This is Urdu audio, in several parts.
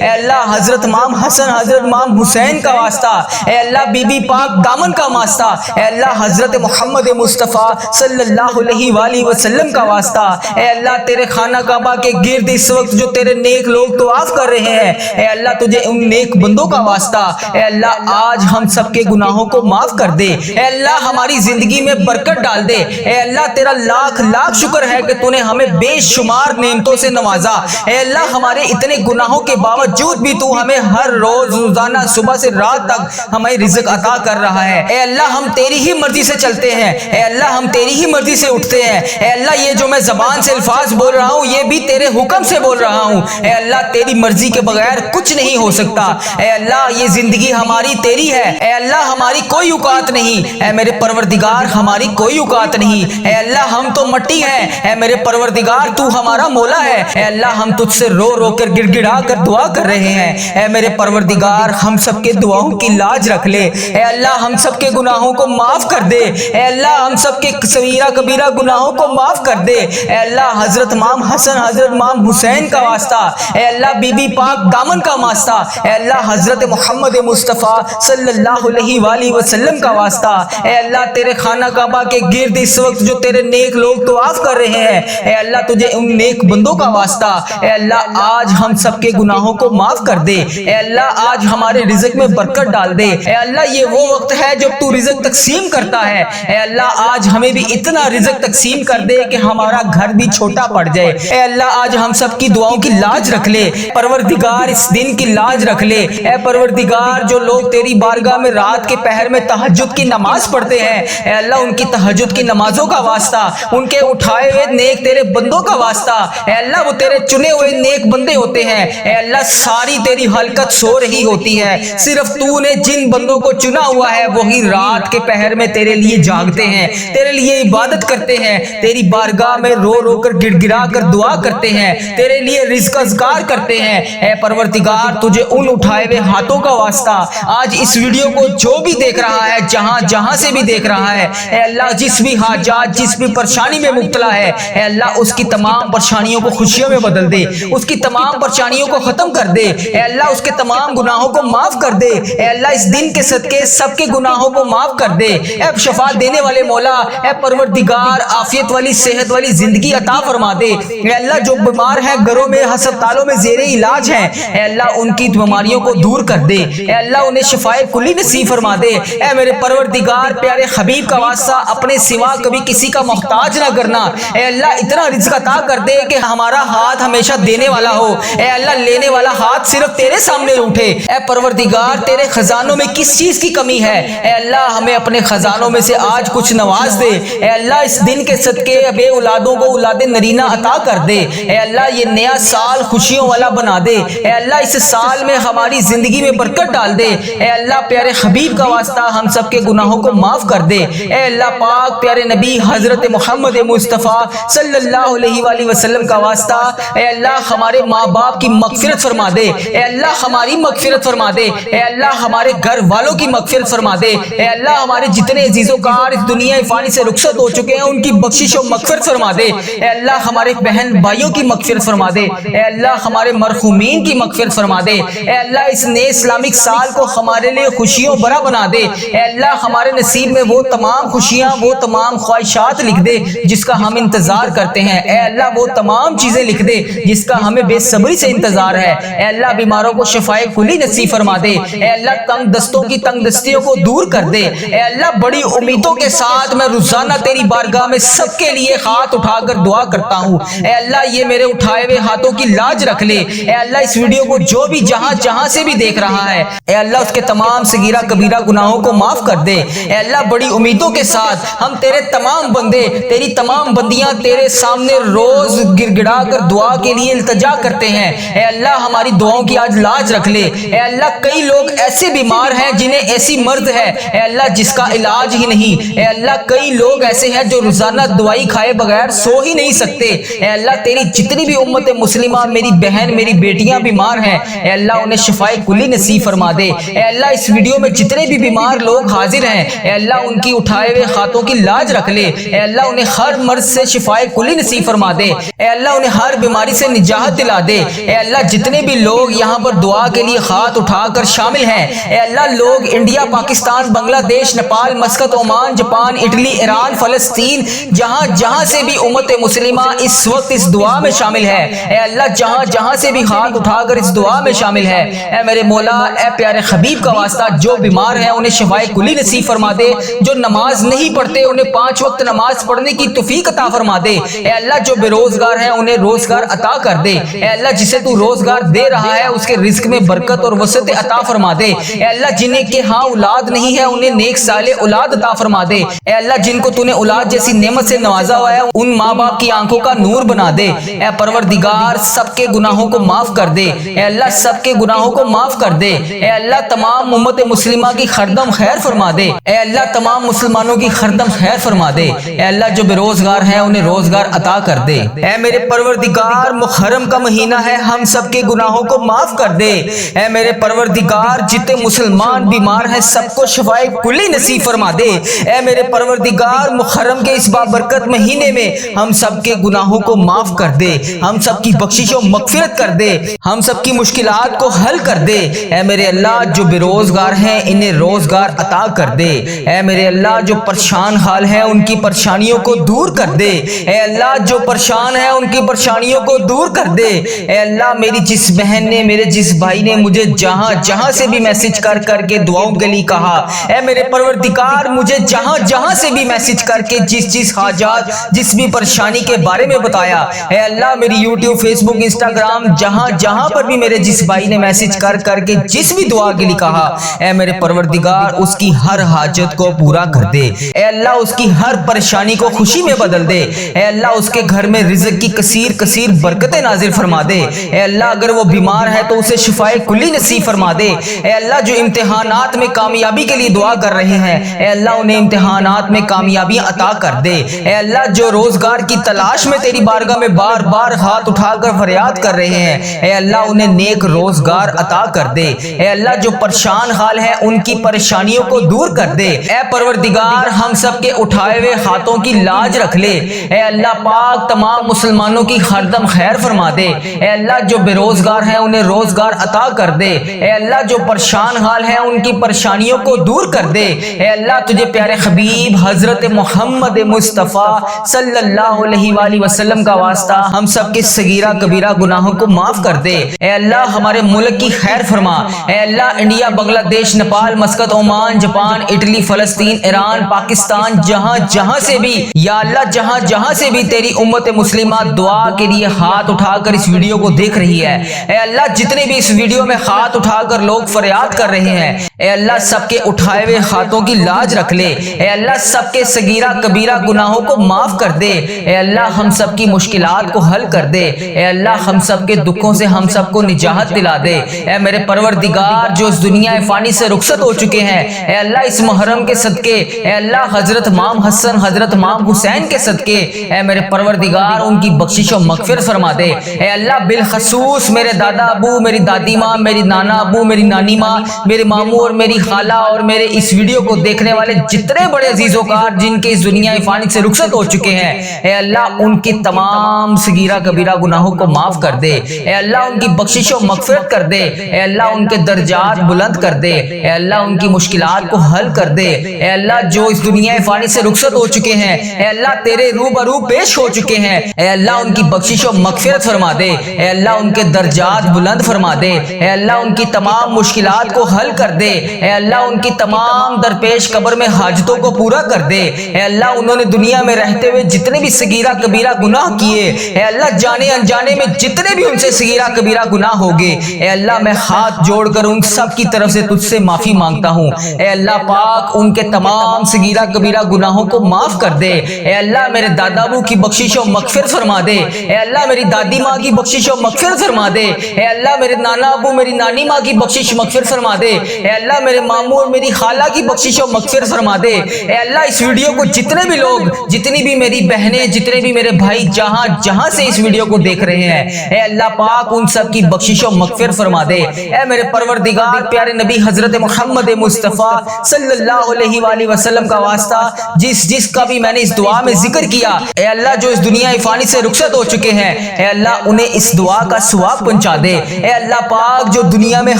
اے اللہ حضرت امام حسن حضرت امام حسین کا واسطہ، اے اللہ بی بی پاک دامن کا واسطہ، اے اللہ حضرت محمد مصطفیٰ صلی اللہ علیہ وآلہ وسلم کا واسطہ، اے اللہ تیرے خانہ کعبہ کے گرد اس وقت جو تیرے نیک لوگ طواف کر رہے ہیں، اے اللہ تجھے ان نیک بندوں کا واسطہ، اے اللہ آج ہم سب کے گناہوں کو معاف کر دے، اے اللہ ہماری زندگی میں برکت ڈال دے، اے اللہ تیرا لاکھ لاکھ شکر ہے کہ تو نے ہمیں بے شمار نعمتوں سے نوازا، اے اللہ ہمارے اتنے گناہوں کے باوجود بھی تو ہمیں ہر روز روزانہ صبح سے رات تک ہمیں رزق عطا کر رہا ہے، اے اللہ ہم تیری ہی مرضی سے چلتے ہیں، اے اللہ ہم تیری ہی مرضی سے اٹھتے ہیں، اے اللہ یہ جو میں زبان سے الفاظ بول رہا ہوں یہ بھی تیرے حکم سے بول رہا ہوں، اے اللہ تیری مرضی کے بغیر کچھ نہیں ہو سکتا، اے اللہ یہ زندگی ہماری تیری ہے، اے اللہ ہماری کوئی اوقات نہیں، اے میرے پروردگار ہماری کوئی اوقات نہیں، اے اللہ ہم تو مٹی ہیں، اے میرے پروردگار تو ہمارا مولا ہے، اے اللہ ہم تجھ سے رو رو کر گڑ گڑا کر دعا کر رہے ہیں، اے میرے پروردگار ہم سب کے دعاؤں کی لاج رکھ لے، اے اللہ ہم سب کے گناہوں کو معاف کر دے، اے اللہ ہم سب کے صغیرہ کبیرہ گناہوں کو معاف کر دے، اے اللہ حضرت امام حسن حضرت امام حسین کا واسطہ، اے اللہ بی بی پاک دامن کا واسطہ، اے اللہ حضرت محمد مصطفیٰ صلی اللہ علیہ وآلہ وسلم کا واسطہ، اے اللہ تیرے خانہ کعبہ کے گرد اس وقت جو تیرے نیک لوگ طواف کر رہے ہیں، اے اللہ تجھے ان نیک بندوں کا واسطہ، اے اللہ آج ہم سب کے گناہوں کو معاف کر دے، اے اللہ آج ہمارے رزق میں برکت ڈال دے، اے اللہ یہ وہ وقت ہے جب تو رزق تقسیم کرتا ہے، اے اللہ آج ہمیں بھی اتنا رزق تقسیم کر دے کہ ہمارا گھر بھی چھوٹا پڑ جائے، اے اللہ آج ہم سب کی دعاؤں کی لاج رکھ لے، پروردگار اس دن کی لاج رکھ لے، اے پروردگار جو لوگ تیری بارگاہ میں رات کے پہر میں تہجد کی نماز پڑھتے ہیں، اے اللہ ان کی تہجد کی نمازوں کا واسطہ، ان کے اٹھائے ہوئے نیک تیرے بندوں کا واسطہ، اے اللہ وہ تیرے چنے ہوئے نیک بندے ہوتے ہیں، اے اللہ ساری تیری خلقت سو رہی ہوتی ہے، صرف تو نے جن بندوں کو چنا ہوا ہے وہی رات کے پہر میں تیرے لیے جاگتے ہیں، تیرے لیے عبادت کرتے ہیں، تیری بارگاہ میں رو رو کر گڑ گڑا کر دعا کرتے ہیں، تیرے لیے رزق اذکار کرتے ہیں، اے پروردگار تجھے ان اٹھائے ہوئے ہاتھوں کا واسطہ، آج اس ویڈیو کو جو بھی دیکھ رہا ہے جہاں جہاں سے بھی دیکھ رہا ہے، اے اللہ جس بھی حاجات جس بھی پریشانی میں مبتلا ہے، اے اللہ اس کی تمام پریشانیوں کو خوشیوں میں بدل دے، اس کی تمام پریشانیوں کو ختم کر دے، اے اللہ اس کے تمام گناہوں کو معاف کر دے، اے اللہ اس دن کے صدقے سب کے گناہوں کو معاف کر دے، اے شفا دینے والے مولا، اے پروردگار عافیت والی صحت والی زندگی عطا فرما دے، اے اللہ جو بیمار ہیں گھروں میں ہسپتالوں میں زیر علاج ہیں، اے اللہ ان کی بیماریوں کو دور کر دے، اے اللہ انہیں شفائے کلی نصیب فرما دے، اے میرے پروردگار پیارے حبیب کا واسطہ اپنے سوا کبھی کسی کا محتاج نہ کرنا، اے اللہ اتنا رزق عطا کر دے کہ ہمارا ہاتھ ہمیشہ دینے والا ہو، اے اللہ لینے والا ہاتھ صرف تیرے سامنے اٹھے، اے پروردگار تیرے خزانوں میں کس چیز کی کمی ہے، اے اللہ ہمیں اپنے خزانوں میں سے آج کچھ نواز دے، اے اللہ اس دن کے صدقے بے اولادوں کو اولاد نرینہ عطا کر دے، اے اللہ یہ نیا سال خوشیوں والا بنا دے، اے اللہ اس سال میں ہماری زندگی میں برکت ڈال دے، اے اللہ پیارے حبیب کا واسطہ ہم سب کے گناہوں کو معاف کر دے، اے اللہ پاک پیارے نبی حضرت محمد مصطفیٰ صلی اللہ علیہ وآلہ وسلم کا واسطہ، اے اللہ ہمارے ماں باپ کی مغفرت فرما دے، اے اللہ ہماری مغفرت فرما دے، اے اللہ ہمارے گھر والوں کی مغفرت فرما دے، اے اللہ ہمارے جتنے عزیز و کار اس دنیا فانی سے رخصت ہو چکے ہیں ان کی بخشش و مغفرت فرما دے، اے اللہ ہمارے بہن بھائیوں کی مغفرت فرما دے، اے اللہ ہمارے مرحومین کی مغفرت فرما دے، اے اللہ اس نئے اسلامک سال کو ہمارے لیے خوشیوں بھرا بنا دے، اے اللہ ہمارے نصیب میں وہ تمام خوشیاں وہ تمام خواہشات لکھ دے جس کا ہم انتظار کرتے ہیں، اے اللہ وہ تمام چیزیں لکھ دے جس کا ہمیں بے صبری سے انتظار ہے، اے اللہ بیماروں کو شفائے کلی نصیب فرما دے، اے اللہ تنگ دستوں کی تنگ دستیوں کو دور کر دے، اے اللہ بڑی امیدوں کے ساتھ میں روزانہ تیری بارگاہ میں سب کے لیے ہاتھ اٹھا کر دعا کرتا ہوں، اے اللہ یہ میرے اٹھائے ہوئے ہاتھوں کی لاج رکھ لے، اے اللہ اس ویڈیو کو جو بھی جہاں جہاں سے بھی دیکھ رہا ہے، اے اللہ اس کے تمام صغیرہ کبیرہ گناہوں کو معاف کر دے، اے اللہ بڑی امیدوں کے ساتھ ہم تیرے تمام بندے تیری تمام بندیاں تیرے سامنے روز گڑ گڑا کر دعا کے لیے التجا کرتے ہیں، اے اللہ ہماری دعاؤں کی آج لاج رکھ لے، اے اللہ کئی لوگ ایسے بیمار ہیں جنہیں ایسی مرض ہے اے اللہ جس کا علاج ہی نہیں، اے اللہ کئی لوگ ایسے ہیں جو روزانہ دوائی کھائے بغیر سو ہی نہیں سکتے، اے اللہ تیری جتنی بھی امت مسلمہ میری بہن میری بیٹیاں بیمار ہیں اے اللہ انہیں شفائے کلی نصیب فرما دے، اے اللہ اس ویڈیو میں جتنے بھی بیمار لوگ حاضر ہیں اے اللہ ان کی اٹھائے ہوئے ہاتھوں کی لاج رکھ لے، اے اللہ انہیں ہر مرض سے شفائے کلی نصیب فرما دے، اے اللہ انہیں ہر بیماری سے نجات دلا دے، اے اللہ جتنے بھی لوگ یہاں پر دعا کے لیے ہاتھ اٹھا کر شامل ہیں، اے اللہ لوگ انڈیا، پاکستان، بنگلہ دیش، Nepal, Muscat, Oman, Japan, Italy, Iran, فلسطین، جہاں جہاں سے بھی امت مسلمہ اس وقت اس دعا میں شامل ہے، اے اللہ جہاں جہاں سے بھی ہاتھ اٹھا کر اس دعا میں شامل ہے، اے میرے مولا، اے پیارے حبیب کا واسطہ، جو بیمار ہیں انہیں شفائے کلی نصیب فرما دے، جو نماز نہیں پڑھتے انہیں 5 وقت نماز پڑھنے کی توفیق عطا فرما دے، اے اللہ جو بے روزگار ہیں انہیں روزگار عطا کر دے، اے اللہ جسے تو روزگار دے رہا ہے اس کے رزق میں برکت اور وسعت عطا فرما دے، اے اللہ جنہیں کے ہاں اولاد نہیں ہے انہیں نیک صالح اولاد عطا فرما دے، اے اللہ جن کو تو نے اولاد جیسی نعمت سے نوازا ہوا ہے ان ماں باپ کی آنکھوں کا نور بنا دے، اے پروردگار سب کے گناہوں کو معاف کر دے، اے اللہ سب کے گناہوں کو معاف کر دے، اے اللہ تمام امت مسلمہ کی خردم خیر فرما دے، اے اللہ تمام مسلمانوں کی خردم خیر فرما دے، اے اللہ جو بے روزگار ہیں انہیں روزگار عطا کر دے، اے میرے پروردگار محرم کا مہینہ ہے ہم سب کے گناہوں کو معاف کر دے، اے میرے پروردگار جتنے مسلمان بیمار ہیں سب کو شفائے کلی نصیب فرما دے، اے میرے پروردگار محرم کے اس بابرکت مہینے میں ہم سب کے گناہوں کو معاف کر دے، ہم سب کی بخشش و مغفرت کر دے، ہم سب کی مشکلات کو حل کر دے، اے میرے اللہ جو بے روزگار ہیں انہیں روزگار عطا کر دے، اے میرے اللہ جو پریشان حال ہیں ان کی پریشانیوں کو دور کر دے، اے اللہ جو پریشان ہیں ان کی پریشانیوں کو دور کر دے، اے اللہ میری جس بہن نے میرے جس بھائی نے مجھے جہاں جہاں سے بھی میسج کر کر کے دعاؤں کے لیے کہا، اے میرے پروردگار مجھے جہاں جہاں سے بھی میسج کر کے جس حاجات جس بھی پریشانی کے بارے میں بتایا، اے اللہ میری یوٹیوب، فیس بک، انسٹاگرام جہاں جہاں پر بھی میرے جس بھائی نے میسج کر کر کے جس بھی دعا کے لیے کہا، اے میرے پروردگار اس کی ہر حاجت کو پورا کر دے، اے اللہ اس کی ہر پریشانی کو خوشی میں بدل دے، اے اللہ اس کے گھر میں رزق کی کثیر کثیر برکتیں نازل فرما دے، اے اللہ اگر وہ بیمار ہے تو اسے شفائے کلی نصیب فرما دے، اے اللہ جو امتحانات میں کامیابی کے لیے دعا کر رہے ہیں اے اللہ انہیں امتحانات میں کامیابیاں عطا کر دے، اے اللہ جو روزگار کی تلاش میں تیری بارگاہ میں بار بار ہاتھ اٹھا کر فریاد کر رہے ہیں اے اللہ انہیں نیک روزگار عطا کر دے، اے اللہ جو پریشان حال ہیں ان کی پریشانیوں کو دور کر دے، اے پروردگار ہم سب کے اٹھائے ہوئے ہاتھوں کی لاج رکھ لے، اے اللہ پاک تمام مسلمانوں کی خردم خیر فرما دے، اے اللہ جو بے روزگار ہیں انہیں روزگار عطا کر دے، اے اللہ جو پریشان حال ہیں ان کی پریشانیوں کو دور کر دے، اے اللہ تجھے پیارے حبیب حضرت محمد مصطفیٰ صلی اللہ علیہ وآلہ وسلم کا واسطہ ہم سب کے صغیرہ کبیرہ گناہوں کو معاف کر دے، اے اللہ ہمارے ملک کی خیر فرما، اے اللہ انڈیا، بنگلہ دیش، Nepal, Muscat, Oman, Japan, Italy, فلسطین، ایران، پاکستان جہاں جہاں سے بھی یا اللہ جہاں جہاں سے بھی تیری امت مسلمہ دعا کے لیے ہاتھ اٹھا کر اس ویڈیو کو دیکھ رہی ہے، اے اللہ جتنے بھی اس ویڈیو میں ہاتھ اٹھا کر لوگ فریاد کر رہے ہیں اے اللہ سب کے اٹھائے ہوئے ہاتھوں کی لاج رکھ لے، اے اللہ سب کے صغیرہ کبیرہ گناہوں کو معاف کر دے، اے اللہ ہم سب کی مشکلات کو حل کر دے، اے اللہ ہم سب کے دکھوں سے ہم سب کو نجات دلا دے، اے میرے پروردگار جو اس دنیا فانی سے رخصت ہو چکے ہیں اے اللہ اس محرم کے صدقے اے اللہ حضرت امام حسن، حضرت امام حسین کے صدقے اے میرے پروردگار ان کی بخشش و مغفرت فرما دے، اے اللہ بالخصوص میرے دادا ابو، میری دادی ماں، میری نانا ابو، میری نانی ماں، میرے ماموں اور میری خالہ اور میرے اس ویڈیو کو دیکھنے والے جتنے بڑے عزیز و کار جن کے اس دنیا فانی سے رخصت ہو چکے ہیں اے اللہ ان کی تمام صغیرہ کبیرہ گناہوں کو معاف کر دے، اے اللہ ان کی بخشش و مغفرت کر دے، اے اللہ ان کے درجات بلند کر دے، اے اللہ ان کی مشکلات کو حل کر دے، اے اللہ جو اس دنیا فانی سے رخصت ہو چکے ہیں اے اللہ تیرے روبرو پیش ہو چکے ہیں اے اللہ ان کی بخشش و مغفرت فرما دے، اے اللہ ان کے درجات بلند فرما دے، اے اللہ ان کی تمام مشکلات کو حل کر دے، اے اللہ ان کی تمام درپیش قبر میں حاجتوں کو پورا کر دے، اے اللہ انہوں نے دنیا میں رہتے ہوئے جتنے بھی صغیرہ کبیرہ گناہ کیے اے اللہ جانے انجانے میں جتنے بھی ان سے صغیرہ کبیرہ گناہ ہوگے اے اللہ میں ہاتھ جوڑ کر ان سب کی طرف سے تجھ سے معافی مانگتا ہوں، اے اللہ پاک ان کے تمام صغیرہ کبیرہ گناہوں کو معاف کر دے، اے اللہ میرے دادا ابو کی بخشش و مغفرت فرما دے، اے اللہ میری دادی ماں کی بخشش و مغفرت فرما دے، اے اللہ میرے نانا ابو میری نانی ماں کی بخشش مغفرت فرما دے، اے اللہ میرے ماموں اور میری خالہ کی بخشش و مغفرت فرما دے، اے اللہ اس ویڈیو کو جتنے بھی لوگ، جتنی بھی میری بہنیں، جتنے بھی میرے بھائی جہاں جہاں سے اس ویڈیو کو دیکھ رہے ہیں اے اللہ پاک ان سب کی بخشش و مغفرت فرما دے، اے میرے پروردگار پیارے نبی حضرت محمد مصطفیٰ صلی اللہ علیہ وآلہ وسلم کا واسطہ جس کا بھی میں نے اس دعا میں ذکر کیا اے اللہ جو اس دنیا فانی سے رخصت ہو چکے ہیں اے اللہ انہیں اس دعا کا ثواب پہنچا پہنچا دے۔ اے اللہ پاک جو دنیا میں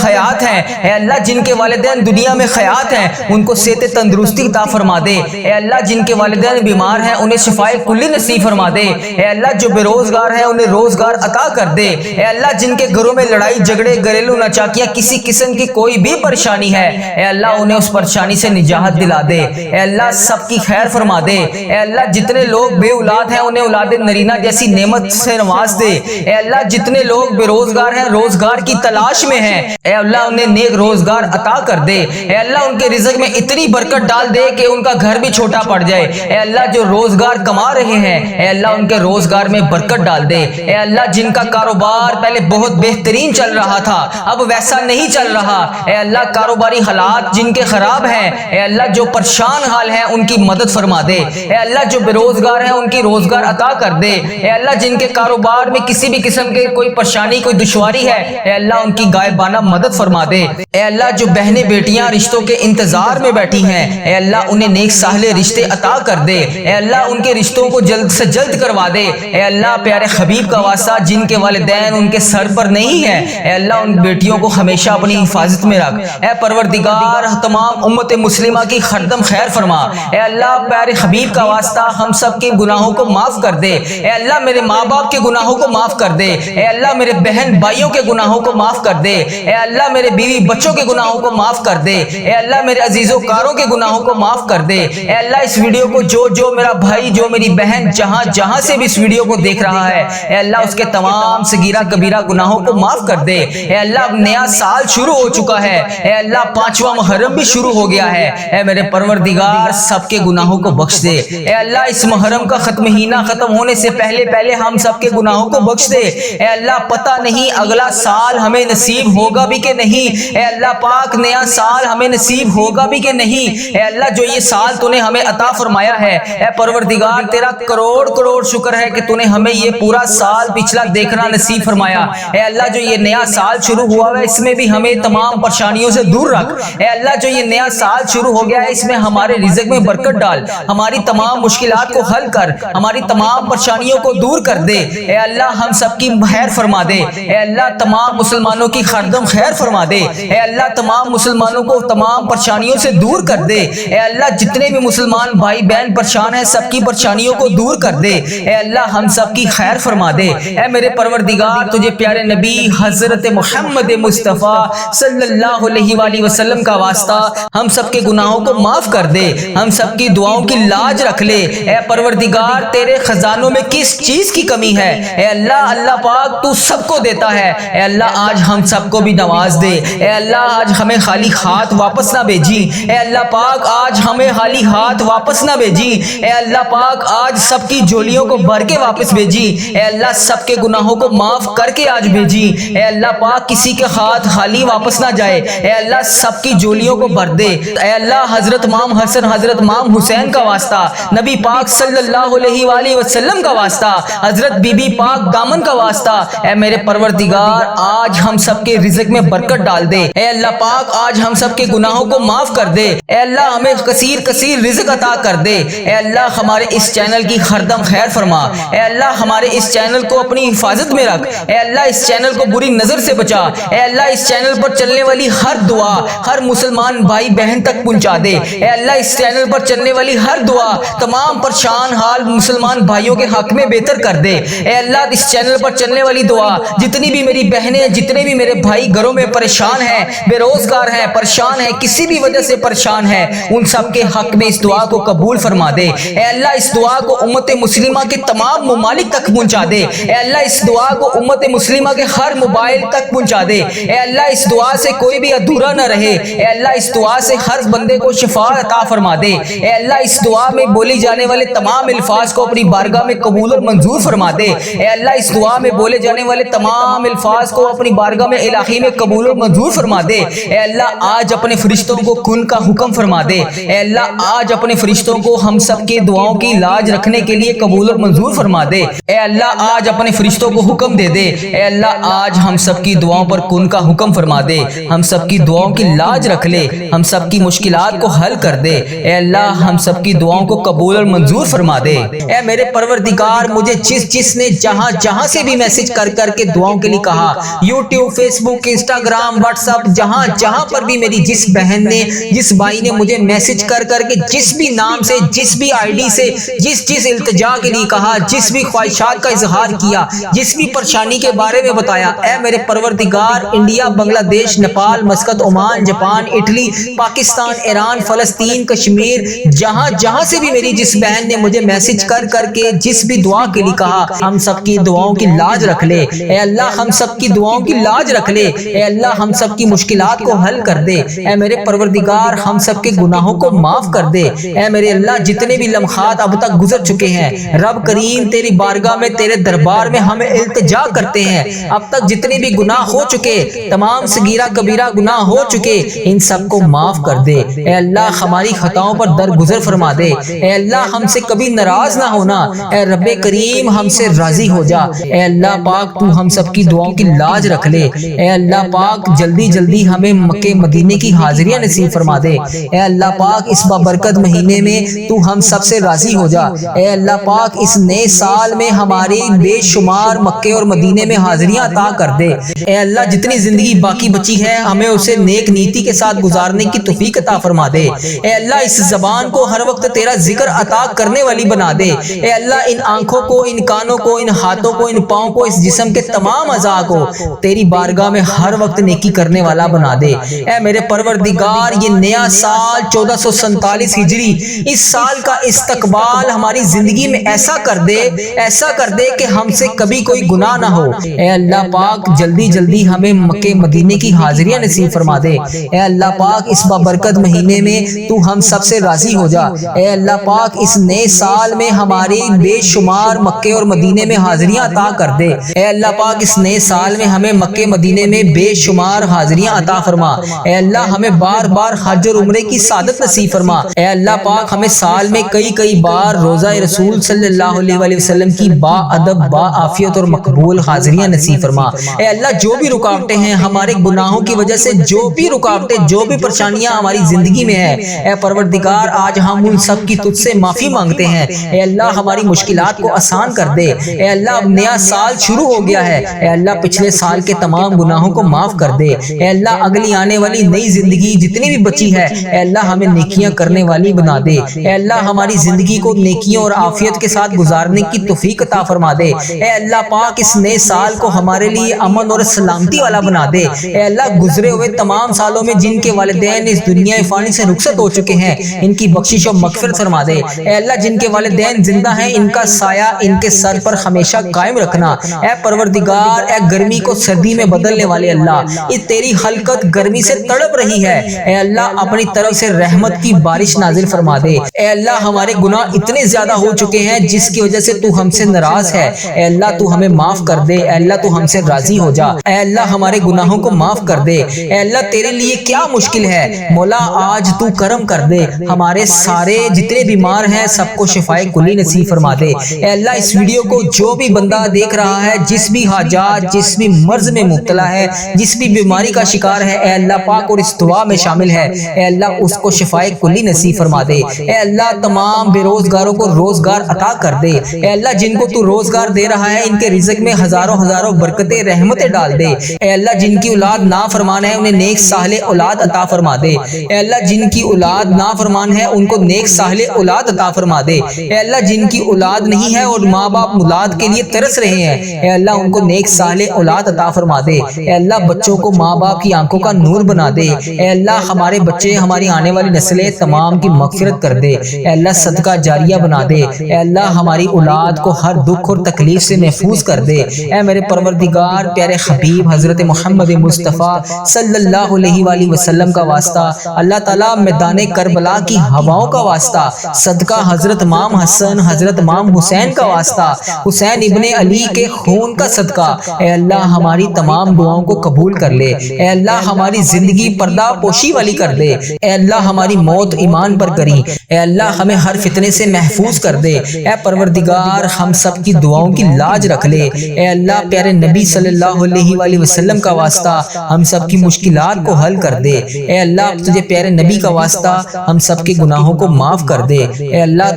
حیات ہیں، اے اللہ جن کے والدین دنیا میں حیات ہیں ان کو صحت تندرستی عطا فرما دے۔ اے اللہ جن کے والدین بیمار ہیں انہیں شفائے کلی نصیب فرما دے۔ اے اللہ جو بے روزگار ہیں انہیں روزگار عطا کر دے۔ اے اللہ جن کے گھروں میں لڑائی جھگڑے گھریلو ناچاکیاں کسی قسم کی کوئی بھی پریشانی ہے، اے اللہ انہیں اس پریشانی سے نجات دلا دے۔ اے اللہ سب کی خیر فرما دے۔ اے اللہ جتنے لوگ بے اولاد ہیں انہیں اولاد نرینہ جیسی نعمت سے نواز دے۔ اے اللہ جتنے لوگ بے روزگار ہیں روزگار کی تلاش میں ہیں، اے اللہ انہیں نیک روزگار عطا کر دے۔ اے اللہ ان کے رزق میں اتنی برکت ڈال دے کہ ان کا گھر بھی چھوٹا پڑ جائے۔ اے اللہ جو روزگار کما رہے ہیں اے اللہ ان کے روزگار میں برکت ڈال دے۔ اے اللہ جن کا کاروبار پہلے بہت بہترین چل رہا تھا اب ویسا نہیں چل رہا، اے اللہ کاروباری حالات جن کے خراب ہیں اے اللہ جو پریشان حال ہیں ان کی مدد فرما دے۔ اے اللہ جو بے روزگار ہیں ان کی روزگار عطا کر دے۔ اے اللہ جن کے کاروبار میں کسی بھی قسم کے کوئی پریشانی کوئی دشواری ہے اے اللہ ان کی غائبانہ مدد فرما دے۔ اے اللہ جو بہنیں بیٹیاں رشتوں کے انتظار میں بیٹھی ہیں اے اللہ انہیں نیک صالح رشتے عطا کر دے۔ اے اللہ ان کے رشتوں کو جلد سے جلد کروا دے۔ اے اللہ پیارے حبیب کا واسطہ جن کے والدین ان کے سر پر نہیں ہے اے اللہ ان بیٹیوں کو ہمیشہ اپنی حفاظت میں رکھ۔ اے پروردگار تمام امت مسلمہ کی خردم خیر فرما۔ اے اللہ پیارے حبیب کا واسطہ ہم سب کے گناہوں کو معاف کر دے۔ اے اللہ میرے ماں باپ کے گناہوں کو معاف کر دے۔ اے اللہ میرے بہن بھائیوں کے گناہوں کو معاف کر دے۔ اے اللہ میرے بیوی بچوں کے گناہوں کو معاف کر دے۔ اے اللہ میرے عزیز و کاروں کے گناہوں کو معاف کر دے۔ اے اللہ اس ویڈیو کو جو میرا بھائی جو میری بہن جہاں سے بھی اس ویڈیو کو دیکھ رہا ہے اے اللہ اس کے تمام صغیرہ کبیرہ گناہوں کو معاف کر دے۔ اے اللہ اب نیا سال شروع ہو چکا ہے، اے اللہ 5واں محرم بھی شروع ہو گیا ہے، اے میرے پروردگار سب کے گناہوں کو بخش دے۔ اے اللہ اس محرم کا مہینہ ختم ہونے سے پہلے ہم سب کے گناہوں کو بخش دے۔ اے اللہ پتہ نہیں اگلا سال ہمیں نصیب ہوگا بھی کہ نہیں، اے اللہ پاک نیا سال ہمیں نصیب ہوگا بھی کہ نہیں۔ اے اللہ جو یہ سال تو نے ہمیں عطا فرمایا ہے اے پروردگار تیرا کروڑ شکر ہے کہ تو نے ہمیں یہ پورا سال پچھلا دیکھنا نصیب فرمایا۔ اے اللہ جو یہ نیا سال شروع ہوا ہے اس میں بھی ہمیں تمام پریشانیوں سے دور رکھ۔ اے اللہ جو یہ نیا سال شروع ہو گیا ہے اس میں ہمارے رزق میں برکت ڈال، ہماری تمام مشکلات کو حل کر، ہماری تمام پریشانیوں کو دور کر دے۔ اے اللہ ہم سب کی خیر فرما دے۔ اے اللہ تمام مسلمانوں کی خردم خیر فرما دے۔ اے اللہ تمام مسلمانوں کو تمام پریشانیوں سے دور کر دے۔ اے اللہ جتنے بھی مسلمان بھائی بہن پریشان ہیں سب کی پریشانیوں کو دور کر دے۔ اے اللہ ہم سب کی خیر فرما دے۔ اے میرے پروردگار تجھے پیارے نبی حضرت محمد مصطفیٰ صلی اللہ علیہ وآلہ وسلم کا واسطہ ہم سب کے گناہوں کو معاف کر دے، ہم سب کی دعاؤں کی لاج رکھ لے۔ اے پروردگار تیرے خزانوں میں کس چیز کی کمی ہے اے اللہ پاک تو سب کو دیتا ہے۔ اے اللہ آج ہم سب کو بھی نواز دے۔ اے اللہ آج ہمیں خالی ہاتھ واپس نہ بھیجی۔ اے اللہ پاک آج ہمیں خالی ہاتھ واپس نہ بھیجی۔ اے اللہ پاک آج سب کی جھولیوں کو بھر کے واپس بھیجی۔ اے اللہ سب کے گناہوں کو معاف کر کے آج بھیجی۔ اے اللہ پاک کسی کے ہاتھ خالی واپس نہ جائے۔ اے اللہ سب کی جھولیوں کو بھر دے۔ اے اللہ حضرت امام حسن حضرت امام حسین کا واسطہ، نبی پاک صلی اللہ علیہ وآلہ وسلم کا واسطہ، حضرت بی بی پاک دامن کا واسطہ، اے میرے پروردگار آج ہم سب کے رزق میں برکت ڈال دے۔ اے اللہ پاک آج ہم سب کے گناہوں کو معاف کر دے۔ اے اللہ ہمیں کثیر رزق عطا کر دے۔ اے اللہ ہمارے اس چینل کی خردم خیر فرما۔ اے اللہ ہمارے اس چینل کو اپنی حفاظت میں رکھ۔ اے اللہ اس چینل کو بری نظر سے بچا۔ اے اللہ اس چینل پر چلنے والی ہر دعا ہر مسلمان بھائی بہن تک پہنچا دے۔ اے اللہ اس چینل پر چلنے والی ہر دعا تمام پریشان حال مسلمان بھائیوں کے حق میں بہتر کر دے۔ اے اللہ اس چینل پر چلنے والی دعا جتنی بھی میری بہنیں جتنے بھی میرے بھائی گھروں میں پریشان ہیں بے روزگار ہیں پریشان ہیں کسی بھی وجہ سے پریشان ہیں ان سب کے حق میں اس دعا کو قبول فرما دے۔ اے اللہ اس دعا کو امت مسلمہ کے تمام ممالک تک پہنچا دے۔ اے اللہ اس دعا کو امت مسلمہ کے ہر موبائل تک پہنچا دے۔ اے اللہ اس دعا سے کوئی بھی ادھورا نہ رہے۔ اے اللہ اس دعا سے ہر بندے کو شفا عطا فرما دے۔ اے اللہ اس دعا میں بولی جانے والے تمام الفاظ کو اپنی بارگاہ میں قبول اور منظور فرما دے۔ اے اللہ اس دعا میں بولے جانے والے تمام الفاظ کو اپنی بارگاہ میں الہی میں قبول اور منظور فرما دے۔ اے اللہ آج اپنے فرشتوں کو کن کا حکم فرما دے۔ اے اللہ آج اپنے فرشتوں کو ہم سب کے دعاؤں کی لاج رکھنے کے لیے قبول اور منظور فرما دے۔ اے اللہ آج اپنے فرشتوں کو حکم دے دے۔ اے اللہ آج ہم سب کی دعاؤں پر کن کا حکم فرما دے، ہم سب کی دعاؤں کی لاج رکھ لے، ہم سب کی مشکلات کو حل کر دے۔ اے اللہ ہم سب کی دعاؤں کو قبول اور منظور فرما دے۔ اے میرے پروردگار مجھے جس نے جہاں سے بھی میسج کر کے دعاؤں دعاؤں کے لیے کہا۔ یوٹیوب، فیس بک، انسٹاگرام، واٹس ایپ، جہاں جہاں پر بھی میری جس بہن نے، جس بھائی نے مجھے میسج کر کے جس بھی نام سے، جس بھی آئی ڈی سے، جس التجا کے لیے کہا، جس بھی خواہشات کا اظہار کیا، جس بھی پریشانی کے بارے میں بتایا، اے میرے پروردگار، انڈیا، بنگلہ دیش، Nepal, Muscat, Oman, Japan, Italy, Pakistan, Iran, فلسطین، کشمیر، جہاں جہاں سے بھی میری جس بہن نے مجھے میسج کر کے جس بھی دعا کے لیے کہا، ہم سب کی دعاؤں کی لاج رکھ لے اے اللہ، ہم سب کی دعاؤں کی لاج رکھ لے اے اللہ، ہم سب کی مشکلات کو حل کر دے اے میرے پروردگار، ہم سب کے گناہوں کو معاف کر دے اے میرے اللہ، جتنے بھی لمحات اب تک گزر چکے ہیں، رب کریم تیری بارگاہ میں، تیرے دربار میں ہمیں التجا کرتے ہیں، اب تک جتنے بھی گناہ ہو چکے، تمام صغیرہ کبیرہ گناہ ہو چکے، ان سب کو معاف کر دے اے اللہ، ہماری خطاؤں پر درگزر فرما دے اے اللہ، ہم سے کبھی ناراض نہ ہونا اے رب کریم، ہم سے راضی ہو جا اے اللہ پاک، تو ہم سب کی دعاؤں کی لاج رکھ لے اے اللہ پاک، جلدی جلدی ہمیں مکہ مدینے کی حاضریاں نصیب فرما دے اے اللہ پاک، اس بابرکت مہینے میں تو ہم سب سے راضی ہو جا اے اللہ پاک، اس نئے سال میں ہماری بے شمار مکے اور مدینے میں حاضریاں عطا کر دے اے اللہ، جتنی زندگی باقی بچی ہے ہمیں اسے نیک نیتی کے ساتھ گزارنے کی توفیق عطا فرما دے اے اللہ، اس زبان کو ہر وقت تیرا ذکر عطا کرنے والی بنا دے اے اللہ، ان آنکھوں کو، ان کانوں کو، ان ہاتھوں کو، ان پاؤں کو، اس جسم کے تمام اعضاء کو تیری بارگاہ میں ہر وقت نیکی کرنے والا بنا دے اے میرے پروردگار، یہ نیا سال 1447 ہجری، اس سال کا استقبال ہماری زندگی میں ایسا کر دے کہ ہم سے کبھی کوئی گناہ نہ ہو اے اللہ پاک، جلدی جلدی ہمیں مکہ مدینے کی حاضریاں نصیب فرما دے اے اللہ پاک، اس بابرکت مہینے میں تو ہم سب سے راضی ہو جا اے اللہ پاک، اس نئے سال میں ہماری بے شمار مکے اور مدینے میں حاضریاں عطا کر دے اے اللہ پاک، اس نئے سال میں ہمیں مکے مدینے میں بے شمار حاضریاں عطا فرما اے اللہ، ہمیں بار بار حج اور عمرے کی سعادت نصیب فرما اے اللہ پاک، ہمیں سال میں کئی بار روزہ رسول صلی اللہ علیہ وسلم کی با ادب، با عافیت اور مقبول حاضریاں نصیب فرما اے اللہ، جو بھی رکاوٹیں ہیں ہمارے گناہوں کی وجہ سے، جو بھی رکاوٹیں، جو بھی پریشانیاں ہماری زندگی میں ہیں اے پروردگار، آج ہم ان سب کی تجھ سے معافی مانگتے ہیں اے اللہ، ہماری مشکلات کو آسان کر دے اے اللہ، اب نیا سال شروع ہو گیا ہے اے اللہ، پچھلے سال کے تمام گناہوں کو معاف کر دے اے اللہ، اگلی آنے والی نئی زندگی جتنی بھی بچی ہے اے اللہ، ہمیں نیکیاں کرنے والی بنا دے اے اللہ، ہماری زندگی کو نیکیوں اور عافیت کے ساتھ گزارنے کی توفیق عطا فرما دے اے اللہ پاک، اس نئے سال کو ہمارے لیے امن اور سلامتی والا بنا دے اے اللہ، گزرے ہوئے تمام سالوں میں جن کے والدین اس دنیا فانی سے رخصت ہو چکے ہیں، ان کی بخشش و مغفرت فرما دے اے اللہ، جن کے والدین زندہ ہیں ان کا سایہ ان کے سر پر ہمیشہ قائم رکھنا اے پروردگار، اے گرمی کو سردی میں بدلنے والے اللہ، یہ تیری خلقت گرمی سے تڑپ رہی ہے اے اللہ، اپنی طرف سے رحمت کی بارش نازل فرما دے اے اللہ، ہمارے گناہ اتنے زیادہ ہو چکے ہیں جس کی وجہ سے تو ہم سے ناراض ہے اے اللہ، تو ہمیں معاف کر دے اے اللہ، تو ہم سے راضی ہو جا اے اللہ، ہمارے گناہوں کو معاف کر دے اے اللہ، تیرے لیے کیا مشکل ہے مولا، آج تو کرم کر دے، ہمارے سارے جتنے بیمار ہیں سب کو شفائے کلی نصیب فرما دے اے اللہ، اس ویڈیو کو جو بھی بندہ دیکھ رہا ہے، جس بھی حاجات، جس بھی مرض میں مبتلا ہے، جس بھی بیماری کا شکار ہے اے اللہ پاک، اور اس دعا میں شامل ہے اے اللہ، اس کو شفائے کلی نصیب فرما دے اے اللہ، تمام بے روزگاروں کو روزگار عطا کر دے اے اللہ، جن کو تو روزگار دے رہا ہے ان کے رزق میں ہزاروں برکتیں، رحمتیں ڈال دے اے اللہ، جن کی اولاد نافرمان ہے انہیں نیک صالح اولاد عطا فرما دے اے اللہ، جن کی اولاد نافرمان ہے ان کو نیک صالح اولاد عطا فرما دے اے اللہ، جن کی اولاد نہیں ہے اور ماں باپ اولاد کے لیے ترس رہے ہیں اے اللہ، ان کو نیک صالح اولاد عطا فرما دے اے اللہ، بچوں کو ماں باپ کی آنکھوں کا نور بنا دے اے اللہ، ہمارے بچے، ہماری آنے والی نسلیں تمام کی مغفرت کر دے اے اللہ، صدقہ جاریہ بنا دے اے اللہ، ہماری اولاد کو ہر دکھ اور تکلیف سے محفوظ کر دے اے میرے پروردگار، پیارے حبیب حضرت محمد مصطفیٰ صلی اللہ علیہ وآلہ وسلم کا واسطہ، اللہ تعالیٰ میدان کربلا کی ہواؤں کا واسطہ، صدقہ حضرت امام حسن، حضرت امام حسین کا واسطہ، حسین ابن علی کے خون کا صدقہ اے اللہ، ہماری تمام دعاؤں کو قبول کر لے اے اللہ، ہماری زندگی پردہ پوشی والی کر دے اے اللہ، ہماری موت ایمان پر کری اے اللہ، ہمیں ہر فتنے سے محفوظ کر دے اے پروردگار، ہم سب کی دعاؤں کی لاج رکھ لے اے اللہ، پیارے نبی صلی اللہ علیہ وآلہ وسلم کا واسطہ ہم سب کی مشکلات کو حل کر دے اے اللہ، تجھے پیارے نبی کا واسطہ ہم سب کے گناہوں کو معاف کر دے اے اللہ۔